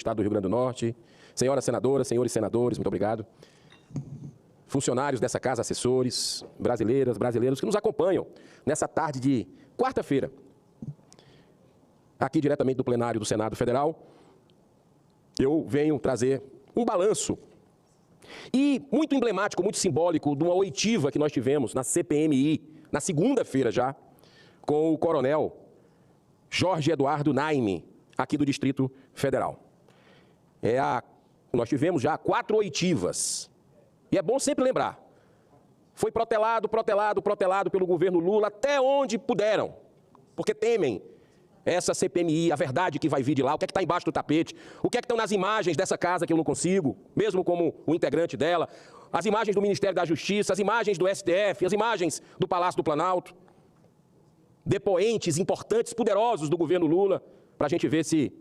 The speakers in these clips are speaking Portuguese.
Estado do Rio Grande do Norte, senhoras senadoras, senhores senadores, muito obrigado. Funcionários dessa casa, assessores, brasileiras, brasileiros que nos acompanham nessa tarde de quarta-feira, aqui diretamente do plenário do Senado Federal, eu venho trazer um balanço e muito emblemático, muito simbólico de uma oitiva que nós tivemos na CPMI, na segunda-feira já, com o coronel Jorge Eduardo Naime, aqui do Distrito Federal. Nós tivemos já 4 oitivas. E é bom sempre lembrar, foi protelado pelo governo Lula até onde puderam, porque temem essa CPMI, a verdade que vai vir de lá, o que é que está embaixo do tapete, o que é que estão nas imagens dessa casa que eu não consigo, mesmo como o integrante dela, as imagens do Ministério da Justiça, as imagens do STF, as imagens do Palácio do Planalto, depoentes importantes, poderosos do governo Lula, para a gente ver se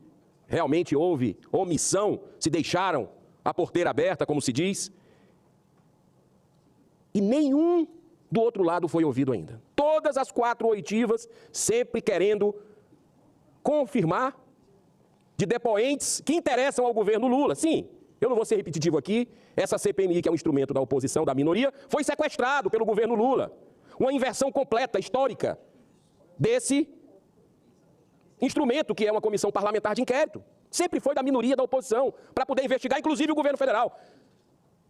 realmente houve omissão, se deixaram a porteira aberta, como se diz. E nenhum do outro lado foi ouvido ainda. Todas as 4 oitivas sempre querendo confirmar de depoentes que interessam ao governo Lula. Sim, eu não vou ser repetitivo aqui, essa CPMI, que é um instrumento da oposição, da minoria, foi sequestrado pelo governo Lula. Uma inversão completa, histórica, desse instrumento que é uma comissão parlamentar de inquérito. Sempre foi da minoria da oposição, para poder investigar, inclusive, o governo federal.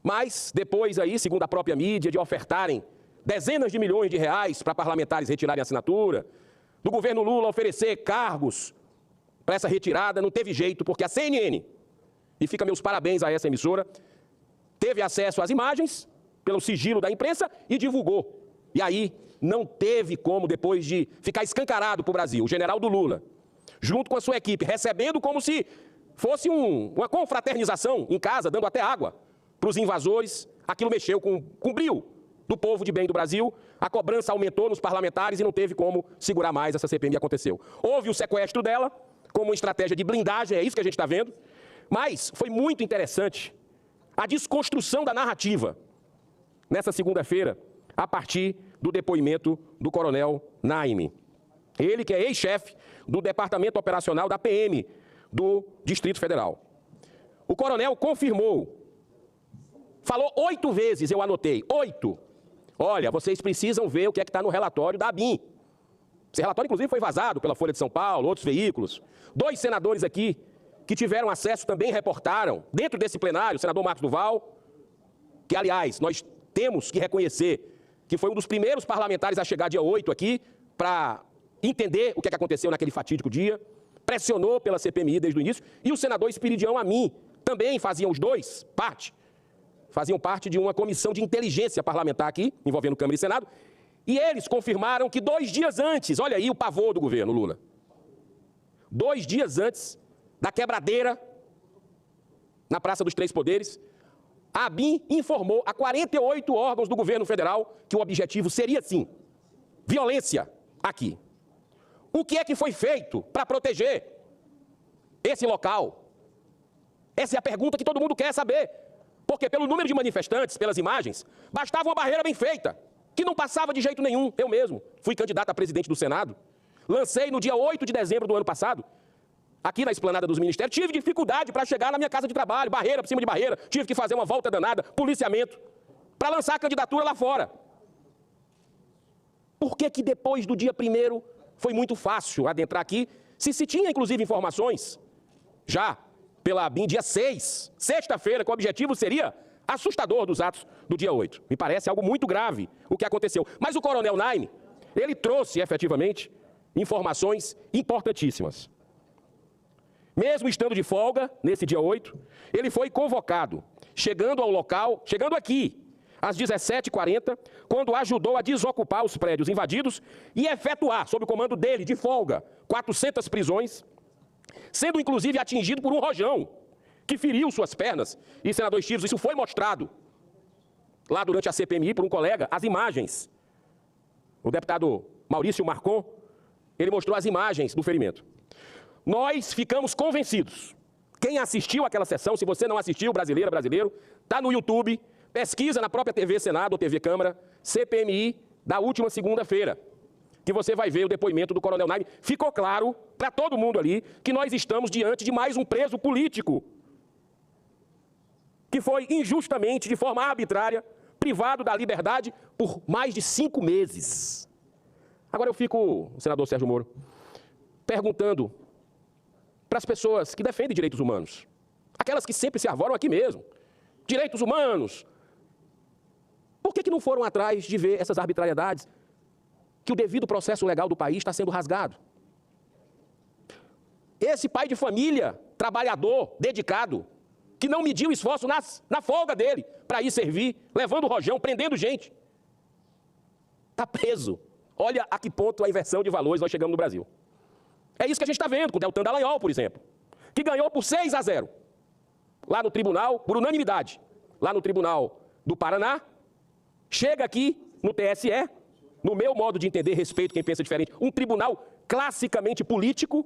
Mas, depois aí, segundo a própria mídia, de ofertarem dezenas de milhões de reais para parlamentares retirarem a assinatura, do governo Lula oferecer cargos para essa retirada, não teve jeito, porque a CNN, e fica meus parabéns a essa emissora, teve acesso às imagens, pelo sigilo da imprensa, e divulgou. E aí, não teve como, depois de ficar escancarado para o Brasil, o general do Lula, junto com a sua equipe, recebendo como se fosse uma confraternização em casa, dando até água para os invasores, aquilo mexeu com o brio do povo de bem do Brasil, a cobrança aumentou nos parlamentares e não teve como segurar mais, essa CPMI aconteceu. Houve o sequestro dela, como uma estratégia de blindagem, é isso que a gente está vendo, mas foi muito interessante a desconstrução da narrativa nessa segunda-feira, a partir do depoimento do coronel Naime. Ele que é ex-chefe do Departamento Operacional da PM do Distrito Federal. O coronel confirmou, falou 8 vezes, eu anotei, 8. Olha, vocês precisam ver o que é que está no relatório da ABIN. Esse relatório, inclusive, foi vazado pela Folha de São Paulo, outros veículos. 2 senadores aqui que tiveram acesso também reportaram, dentro desse plenário, o senador Marcos Duval, que, aliás, nós temos que reconhecer que foi um dos primeiros parlamentares a chegar dia 8 aqui para entender o que aconteceu naquele fatídico dia, pressionou pela CPMI desde o início, e o senador Espiridião Amin também faziam os dois faziam parte de uma comissão de inteligência parlamentar aqui, envolvendo Câmara e Senado, e eles confirmaram que 2 dias antes, olha aí o pavor do governo Lula, 2 dias antes da quebradeira na Praça dos Três Poderes, a ABIN informou a 48 órgãos do governo federal que o objetivo seria, sim, violência aqui. O que é que foi feito para proteger esse local? Essa é a pergunta que todo mundo quer saber. Porque pelo número de manifestantes, pelas imagens, bastava uma barreira bem feita, que não passava de jeito nenhum. Eu mesmo fui candidato a presidente do Senado, lancei no dia 8 de dezembro do ano passado, aqui na esplanada dos ministérios, tive dificuldade para chegar na minha casa de trabalho, barreira por cima de barreira, tive que fazer uma volta danada, policiamento, para lançar a candidatura lá fora. Por que que depois do dia 1º foi muito fácil adentrar aqui, se tinha inclusive informações, já pela ABIN, dia 6, sexta-feira, que o objetivo seria assustador dos atos do dia 8. Me parece algo muito grave o que aconteceu. Mas o coronel Naime, ele trouxe efetivamente informações importantíssimas. Mesmo estando de folga, nesse dia 8, ele foi convocado, chegando ao local, chegando aqui, às 17h40, quando ajudou a desocupar os prédios invadidos e efetuar, sob o comando dele, de folga, 400 prisões, sendo inclusive atingido por um rojão, que feriu suas pernas. E, senador Stivos, isso foi mostrado lá durante a CPMI por um colega, as imagens. O deputado Maurício Marcon, ele mostrou as imagens do ferimento. Nós ficamos convencidos. Quem assistiu àquela sessão, se você não assistiu, brasileira, brasileiro, está no YouTube, pesquisa na própria TV Senado ou TV Câmara, CPMI da última segunda-feira, que você vai ver o depoimento do Coronel Naime, ficou claro para todo mundo ali que nós estamos diante de mais um preso político que foi injustamente, de forma arbitrária, privado da liberdade por mais de 5 meses. Agora eu fico, senador Sérgio Moro, perguntando para as pessoas que defendem direitos humanos, aquelas que sempre se arvoram aqui mesmo, direitos humanos, por que não foram atrás de ver essas arbitrariedades, que o devido processo legal do país está sendo rasgado? Esse pai de família, trabalhador, dedicado, que não mediu esforço na folga dele para ir servir, levando o rojão, prendendo gente, está preso. Olha a que ponto a inversão de valores nós chegamos no Brasil. É isso que a gente está vendo com o Deltan Dallagnol, por exemplo, que ganhou por 6-0, lá no tribunal, por unanimidade, lá no Tribunal do Paraná, chega aqui no TSE, no meu modo de entender, respeito quem pensa diferente, um tribunal classicamente político,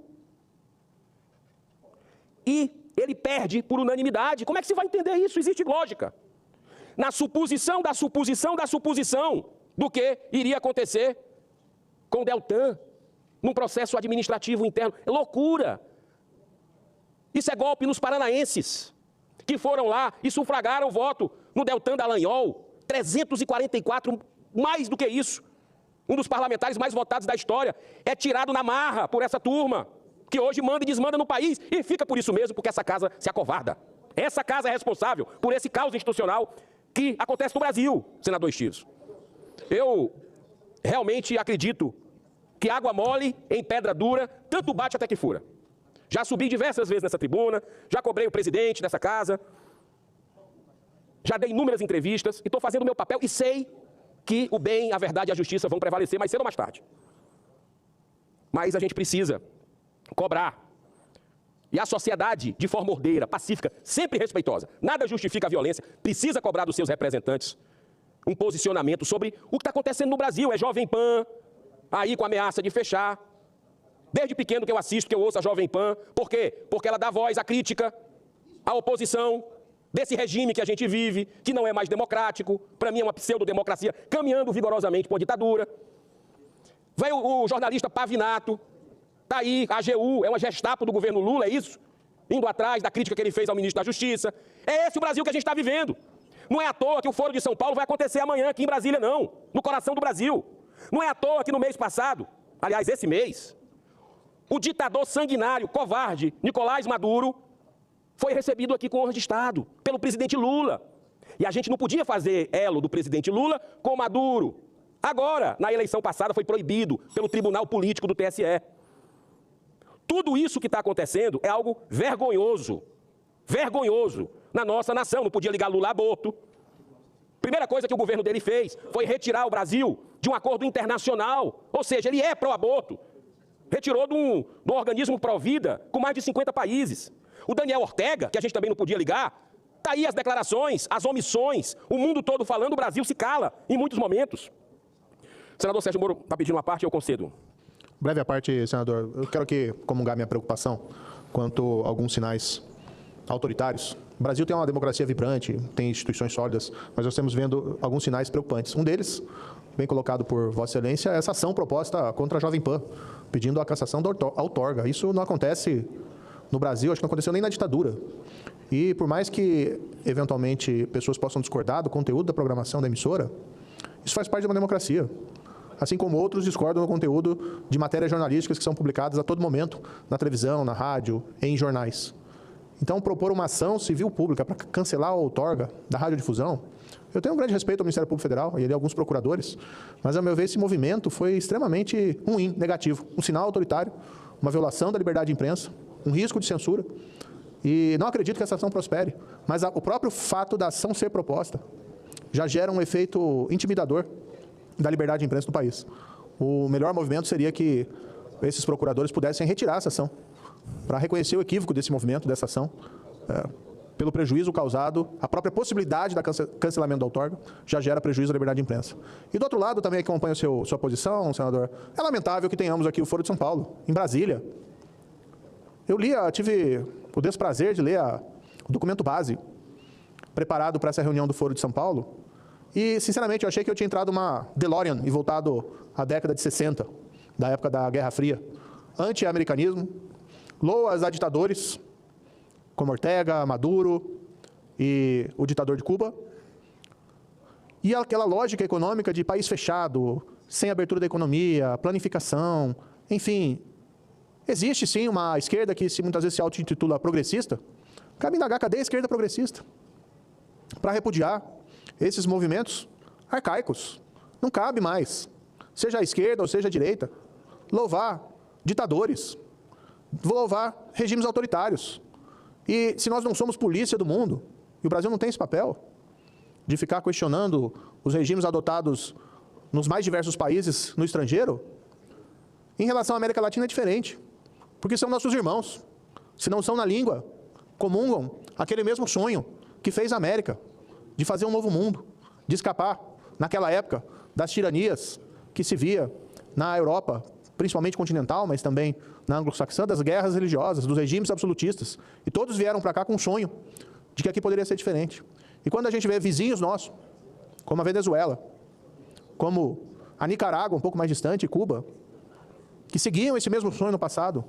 e ele perde por unanimidade. Como é que se vai entender isso? Existe lógica. Na suposição da suposição da suposição do que iria acontecer com o Deltan, num processo administrativo interno. É loucura. Isso é golpe nos paranaenses, que foram lá e sufragaram o voto no Deltan Dallagnol. 344, mais do que isso. Um dos parlamentares mais votados da história é tirado na marra por essa turma, que hoje manda e desmanda no país, e fica por isso mesmo, porque essa casa se acovarda. Essa casa é responsável por esse caos institucional que acontece no Brasil, senador Stiros. Eu realmente acredito que água mole em pedra dura, tanto bate até que fura. Já subi diversas vezes nessa tribuna, já cobrei o presidente dessa casa, já dei inúmeras entrevistas, e estou fazendo o meu papel, e sei que o bem, a verdade e a justiça vão prevalecer mais cedo ou mais tarde. Mas a gente precisa cobrar. E a sociedade, de forma ordeira, pacífica, sempre respeitosa, nada justifica a violência, precisa cobrar dos seus representantes um posicionamento sobre o que está acontecendo no Brasil. É Jovem Pan, aí com ameaça de fechar. Desde pequeno que eu assisto, que eu ouço a Jovem Pan. Por quê? Porque ela dá voz à crítica, à oposição desse regime que a gente vive, que não é mais democrático, para mim é uma pseudo-democracia, caminhando vigorosamente por ditadura. Veio o jornalista Pavinato, está aí, a AGU, é uma gestapo do governo Lula, é isso? Indo atrás da crítica que ele fez ao ministro da Justiça. É esse o Brasil que a gente está vivendo. Não é à toa que o Foro de São Paulo vai acontecer amanhã aqui em Brasília, não. No coração do Brasil. Não é à toa que no mês passado, aliás, esse mês, o ditador sanguinário, covarde, Nicolás Maduro, foi recebido aqui com honra de Estado, pelo presidente Lula. E a gente não podia fazer elo do presidente Lula com Maduro. Agora, na eleição passada, foi proibido pelo Tribunal Político do TSE. Tudo isso que está acontecendo é algo vergonhoso. Vergonhoso na nossa nação. Não podia ligar Lula a aborto. Primeira coisa que o governo dele fez foi retirar o Brasil de um acordo internacional. Ou seja, ele é pró-aborto. Retirou de um organismo pró-vida com mais de 50 países. O Daniel Ortega, que a gente também não podia ligar, está aí as declarações, as omissões, o mundo todo falando, o Brasil se cala em muitos momentos. O senador Sérgio Moro está pedindo uma parte, eu concedo. Breve a parte, senador. Eu quero aqui comungar minha preocupação quanto a alguns sinais autoritários. O Brasil tem uma democracia vibrante, tem instituições sólidas, mas nós estamos vendo alguns sinais preocupantes. Um deles, bem colocado por Vossa Excelência, é essa ação proposta contra a Jovem Pan, pedindo a cassação da outorga. Isso não acontece no Brasil, acho que não aconteceu nem na ditadura. E por mais que, eventualmente, pessoas possam discordar do conteúdo da programação da emissora, isso faz parte de uma democracia. Assim como outros discordam do conteúdo de matérias jornalísticas que são publicadas a todo momento, na televisão, na rádio, em jornais. Então, propor uma ação civil pública para cancelar a outorga da radiodifusão, eu tenho um grande respeito ao Ministério Público Federal e a alguns procuradores, mas, a meu ver, esse movimento foi extremamente ruim, negativo, um sinal autoritário, uma violação da liberdade de imprensa, um risco de censura, e não acredito que essa ação prospere, mas o próprio fato da ação ser proposta já gera um efeito intimidador da liberdade de imprensa no país. O melhor movimento seria que esses procuradores pudessem retirar essa ação, para reconhecer o equívoco desse movimento, dessa ação, pelo prejuízo causado, a própria possibilidade da cancelamento da outorga já gera prejuízo à liberdade de imprensa. E do outro lado, também acompanho sua posição, senador, é lamentável que tenhamos aqui o Foro de São Paulo, em Brasília. Eu tive o desprazer de ler o documento base preparado para essa reunião do Foro de São Paulo e, sinceramente, eu achei que eu tinha entrado uma DeLorean e voltado à década de 60. da época da Guerra Fria, anti-americanismo, loas a ditadores como Ortega, Maduro e o ditador de Cuba, e aquela lógica econômica de país fechado, sem abertura da economia, planificação, enfim. Existe sim uma esquerda que muitas vezes se auto-intitula progressista. Cabe indagar, cadê a esquerda progressista? Para repudiar esses movimentos arcaicos. Não cabe mais, seja a esquerda ou seja a direita, louvar ditadores, louvar regimes autoritários. E se nós não somos polícia do mundo, e o Brasil não tem esse papel, de ficar questionando os regimes adotados nos mais diversos países no estrangeiro, em relação à América Latina é diferente, porque são nossos irmãos. Se não são na língua, comungam aquele mesmo sonho que fez a América, de fazer um novo mundo, de escapar, naquela época, das tiranias que se via na Europa, principalmente continental, mas também na anglo-saxã, das guerras religiosas, dos regimes absolutistas. E todos vieram para cá com um sonho de que aqui poderia ser diferente. E quando a gente vê vizinhos nossos, como a Venezuela, como a Nicarágua, um pouco mais distante, Cuba, que seguiam esse mesmo sonho no passado,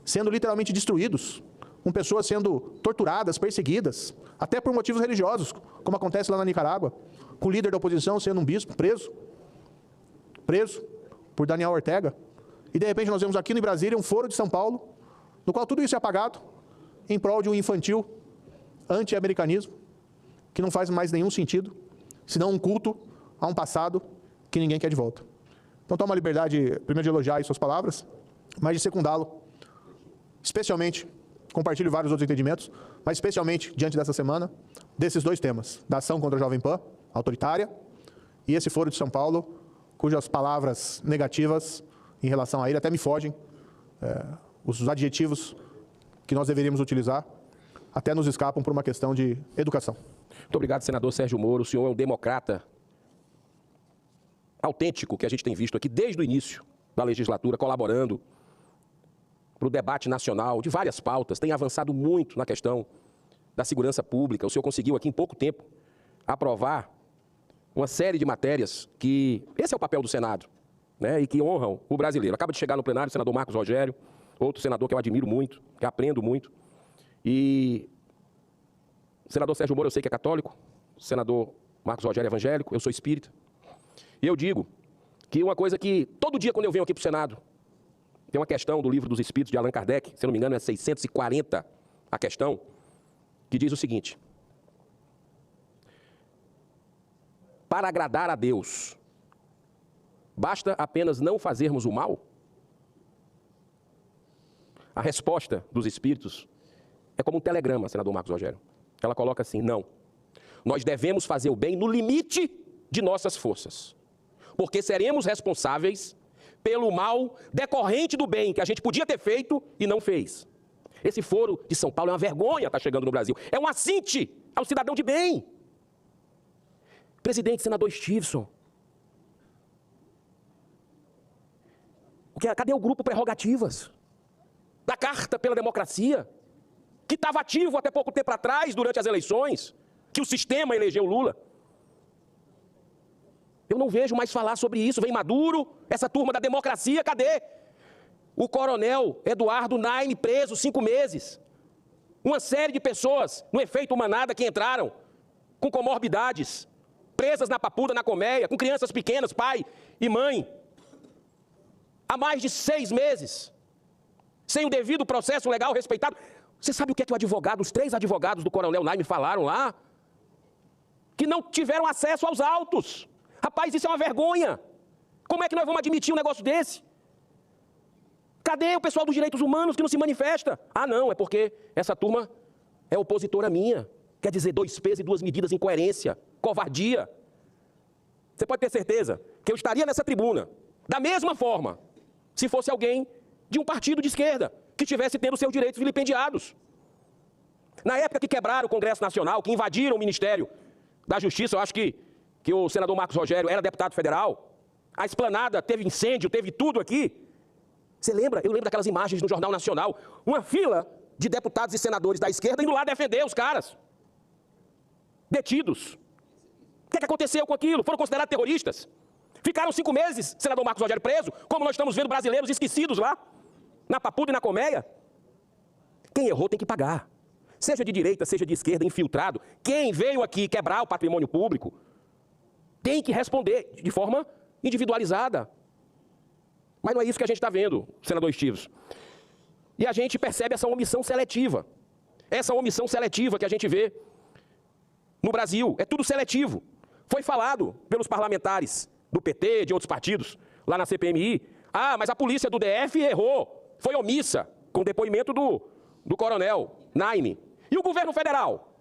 sendo literalmente destruídos, com pessoas sendo torturadas, perseguidas, até por motivos religiosos, como acontece lá na Nicarágua, com o líder da oposição sendo um bispo preso por Daniel Ortega. E de repente nós vemos aqui no Brasília um foro de São Paulo, no qual tudo isso é apagado, em prol de um infantil anti-americanismo, que não faz mais nenhum sentido, senão um culto a um passado que ninguém quer de volta. Então toma a liberdade, primeiro, de elogiar as suas palavras, mas de secundá-lo, especialmente, compartilho vários outros entendimentos, mas especialmente, diante dessa semana, desses dois temas, da ação contra a Jovem Pan, autoritária, e esse foro de São Paulo, cujas palavras negativas em relação a ele até me fogem, os adjetivos que nós deveríamos utilizar, até nos escapam por uma questão de educação. Muito obrigado, senador Sérgio Moro. O senhor é um democrata autêntico que a gente tem visto aqui desde o início da legislatura, colaborando para o debate nacional de várias pautas, tem avançado muito na questão da segurança pública. O senhor conseguiu aqui em pouco tempo aprovar uma série de matérias que esse é o papel do Senado, né, e que honram o brasileiro. Acaba de chegar no plenário o senador Marcos Rogério, outro senador que eu admiro muito, que aprendo muito. E o senador Sérgio Moro eu sei que é católico, o senador Marcos Rogério é evangélico, eu sou espírita. E eu digo que uma coisa que todo dia quando eu venho aqui para o Senado, tem uma questão do Livro dos Espíritos de Allan Kardec, se não me engano é 640 a questão, que diz o seguinte: para agradar a Deus, basta apenas não fazermos o mal? A resposta dos Espíritos é como um telegrama, senador Marcos Rogério. Ela coloca assim: não. Nós devemos fazer o bem no limite de nossas forças, porque seremos responsáveis pelo mal decorrente do bem que a gente podia ter feito e não fez. Esse foro de São Paulo é uma vergonha estar chegando no Brasil. É um assinte ao cidadão de bem. Presidente, senador Stevenson, cadê o grupo Prerrogativas da Carta pela Democracia, que estava ativo até pouco tempo atrás, durante as eleições, que o sistema elegeu Lula? Eu não vejo mais falar sobre isso. Vem Maduro, essa turma da democracia, cadê? O coronel Eduardo Naime preso 5 meses. Uma série de pessoas, no efeito manada, que entraram com comorbidades, presas na Papuda, na Colmeia, com crianças pequenas, pai e mãe, há mais de 6 meses, sem o devido processo legal respeitado. Você sabe o que é que os 3 advogados do coronel Naime falaram lá? Que não tiveram acesso aos autos. Rapaz, isso é uma vergonha. Como é que nós vamos admitir um negócio desse? Cadê o pessoal dos direitos humanos que não se manifesta? Ah, não, é porque essa turma é opositora minha. Quer dizer, 2 pesos e 2 medidas, incoerência, covardia. Você pode ter certeza que eu estaria nessa tribuna, da mesma forma, se fosse alguém de um partido de esquerda, que estivesse tendo seus direitos vilipendiados. Na época que quebraram o Congresso Nacional, que invadiram o Ministério da Justiça, eu acho que o senador Marcos Rogério era deputado federal, a esplanada teve incêndio, teve tudo aqui. Você lembra? Eu lembro daquelas imagens no Jornal Nacional, uma fila de deputados e senadores da esquerda indo lá defender os caras detidos. O que aconteceu com aquilo? Foram considerados terroristas? Ficaram 5 meses, senador Marcos Rogério, preso, como nós estamos vendo brasileiros esquecidos lá, na Papuda e na Colmeia. Quem errou tem que pagar. Seja de direita, seja de esquerda, infiltrado. Quem veio aqui quebrar o patrimônio público tem que responder de forma individualizada. Mas não é isso que a gente está vendo, senador Estivos. E a gente percebe essa omissão seletiva. Essa omissão seletiva que a gente vê no Brasil. É tudo seletivo. Foi falado pelos parlamentares do PT, de outros partidos, lá na CPMI. Ah, mas a polícia do DF errou, foi omissa, com o depoimento do coronel Naime. E o governo federal?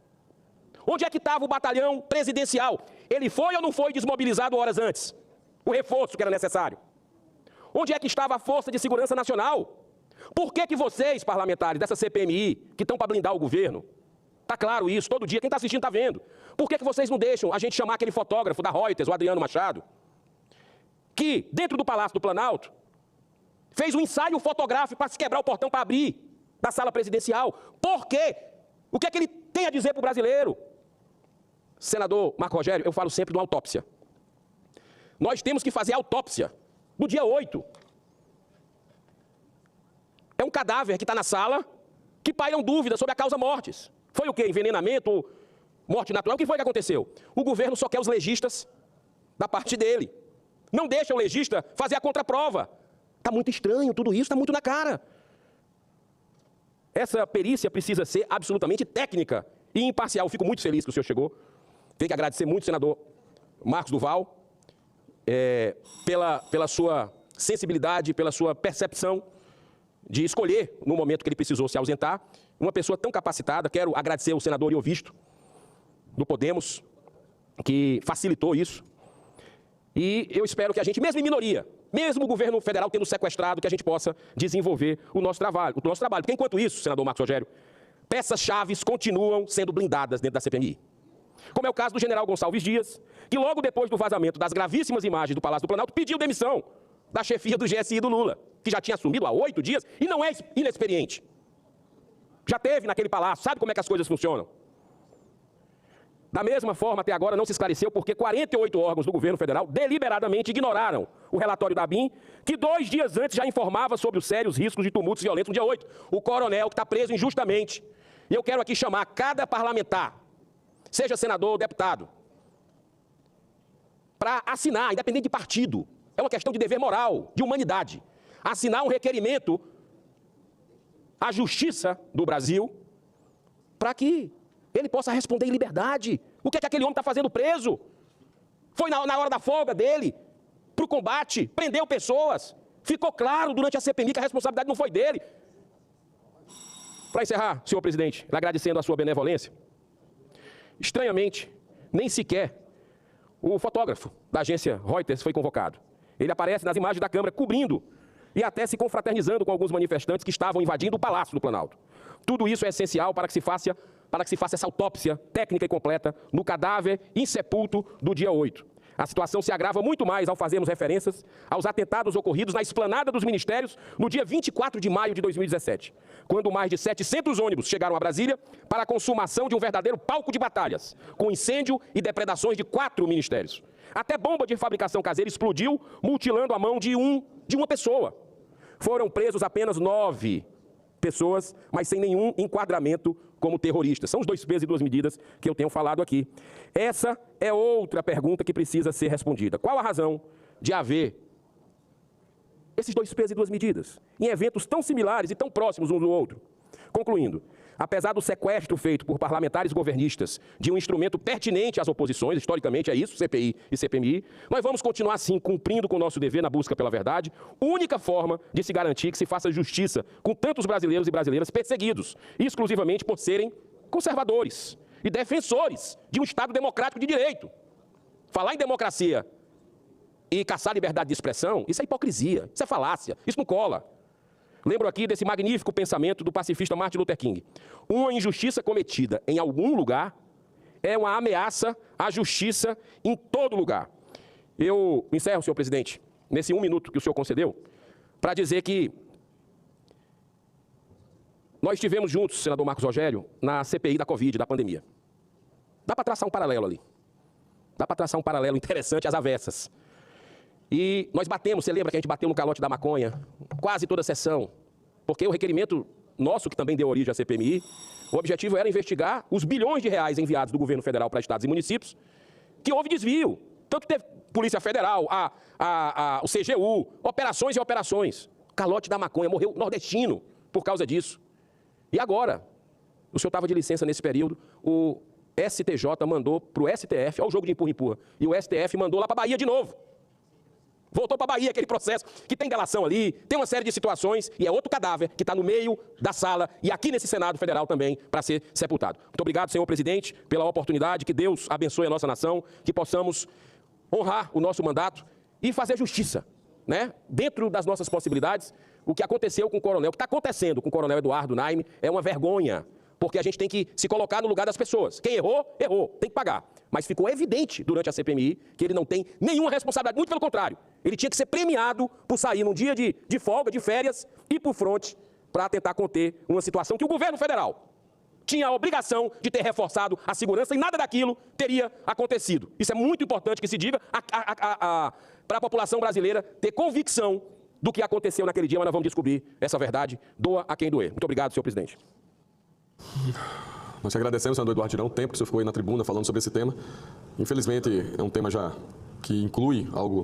Onde é que estava o batalhão presidencial? Ele foi ou não foi desmobilizado horas antes? O reforço que era necessário. Onde é que estava a Força de Segurança Nacional? Por que vocês, parlamentares dessa CPMI, que estão para blindar o governo, está claro isso, todo dia, quem está assistindo está vendo. Por que vocês não deixam a gente chamar aquele fotógrafo da Reuters, o Adriano Machado, que, dentro do Palácio do Planalto, fez um ensaio fotográfico para se quebrar o portão para abrir da sala presidencial? Por quê? O que é que ele tem a dizer para o brasileiro? Senador Marco Rogério, eu falo sempre de uma autópsia. Nós temos que fazer a autópsia do dia 8. É um cadáver que está na sala, que pairam dúvidas sobre a causa mortes. Foi o quê? Envenenamento? Morte natural? O que foi que aconteceu? O governo só quer os legistas da parte dele. Não deixa o legista fazer a contraprova. Está muito estranho tudo isso, está muito na cara. Essa perícia precisa ser absolutamente técnica e imparcial. Fico muito feliz que o senhor chegou. Tenho que agradecer muito ao senador Marcos Duval pela sua sensibilidade, pela sua percepção de escolher, no momento que ele precisou se ausentar, uma pessoa tão capacitada. Quero agradecer ao senador Iovisto, do Podemos, que facilitou isso. E eu espero que a gente, mesmo em minoria, mesmo o governo federal tendo sequestrado, que a gente possa desenvolver o nosso trabalho. Porque, enquanto isso, senador Marcos Rogério, peças-chaves continuam sendo blindadas dentro da CPMI. Como é o caso do general Gonçalves Dias, que logo depois do vazamento das gravíssimas imagens do Palácio do Planalto, pediu demissão da chefia do GSI do Lula, que já tinha assumido há 8 dias e não é inexperiente. Já teve naquele palácio, sabe como é que as coisas funcionam. Da mesma forma, até agora não se esclareceu porque 48 órgãos do governo federal deliberadamente ignoraram o relatório da ABIN, que 2 dias antes já informava sobre os sérios riscos de tumultos violentos no dia 8. O coronel que está preso injustamente. E eu quero aqui chamar cada parlamentar, seja senador ou deputado, para assinar, independente de partido. É uma questão de dever moral, de humanidade. Assinar um requerimento à Justiça do Brasil para que ele possa responder em liberdade. O que é que aquele homem está fazendo preso? Foi na hora da folga dele, para o combate, prendeu pessoas. Ficou claro durante a CPMI que a responsabilidade não foi dele. Para encerrar, senhor presidente, agradecendo a sua benevolência, estranhamente, nem sequer o fotógrafo da agência Reuters foi convocado. Ele aparece nas imagens da Câmara cobrindo e até se confraternizando com alguns manifestantes que estavam invadindo o Palácio do Planalto. Tudo isso é essencial para que se faça essa autópsia técnica e completa no cadáver insepulto do dia 8. A situação se agrava muito mais ao fazermos referências aos atentados ocorridos na esplanada dos ministérios no dia 24 de maio de 2017, quando mais de 700 ônibus chegaram a Brasília para a consumação de um verdadeiro palco de batalhas, com incêndio e depredações de 4 ministérios. Até bomba de fabricação caseira explodiu, mutilando a mão de uma pessoa. Foram presos apenas 9 pessoas, mas sem nenhum enquadramento como terroristas. São os 2 pesos e 2 medidas que eu tenho falado aqui. Essa é outra pergunta que precisa ser respondida. Qual a razão de haver esses 2 pesos e 2 medidas em eventos tão similares e tão próximos um do outro? Concluindo, apesar do sequestro feito por parlamentares governistas de um instrumento pertinente às oposições, historicamente é isso, CPI e CPMI, nós vamos continuar, assim, cumprindo com o nosso dever na busca pela verdade, única forma de se garantir que se faça justiça com tantos brasileiros e brasileiras perseguidos, exclusivamente por serem conservadores e defensores de um Estado democrático de direito. Falar em democracia e caçar liberdade de expressão, isso é hipocrisia, isso é falácia, isso não cola. Lembro aqui desse magnífico pensamento do pacifista Martin Luther King. Uma injustiça cometida em algum lugar é uma ameaça à justiça em todo lugar. Eu encerro, senhor presidente, nesse 1 minuto que o senhor concedeu, para dizer que nós estivemos juntos, senador Marcos Rogério, na CPI da Covid, da pandemia. Dá para traçar um paralelo ali. Dá para traçar um paralelo interessante às avessas. E nós batemos, você lembra que a gente bateu no calote da maconha? Quase toda a sessão. Porque o requerimento nosso, que também deu origem à CPMI, o objetivo era investigar os bilhões de reais enviados do governo federal para estados e municípios, que houve desvio. Tanto teve Polícia Federal, o CGU, operações e operações. Calote da maconha, morreu nordestino por causa disso. E agora, o senhor estava de licença nesse período, o STJ mandou para o STF, olha o jogo de empurra-empurra, e o STF mandou lá para a Bahia de novo. Voltou para a Bahia aquele processo que tem delação ali, tem uma série de situações, e é outro cadáver que está no meio da sala e aqui nesse Senado Federal também para ser sepultado. Muito obrigado, senhor presidente, pela oportunidade, que Deus abençoe a nossa nação, que possamos honrar o nosso mandato e fazer justiça, né? Dentro das nossas possibilidades. O que aconteceu com o coronel, o que está acontecendo com o coronel Eduardo Naime é uma vergonha, porque a gente tem que se colocar no lugar das pessoas. Quem errou, errou, tem que pagar. Mas ficou evidente durante a CPMI que ele não tem nenhuma responsabilidade, muito pelo contrário. Ele tinha que ser premiado por sair num dia de folga, de férias, e por fronte para tentar conter uma situação que o governo federal tinha a obrigação de ter reforçado a segurança e nada daquilo teria acontecido. Isso é muito importante que se diga para a população brasileira ter convicção do que aconteceu naquele dia, mas nós vamos descobrir essa verdade, doa a quem doer. Muito obrigado, senhor presidente. Nós te agradecemos, senador Eduardo Girão, o tempo que o senhor ficou aí na tribuna falando sobre esse tema. Infelizmente, é um tema já que inclui algo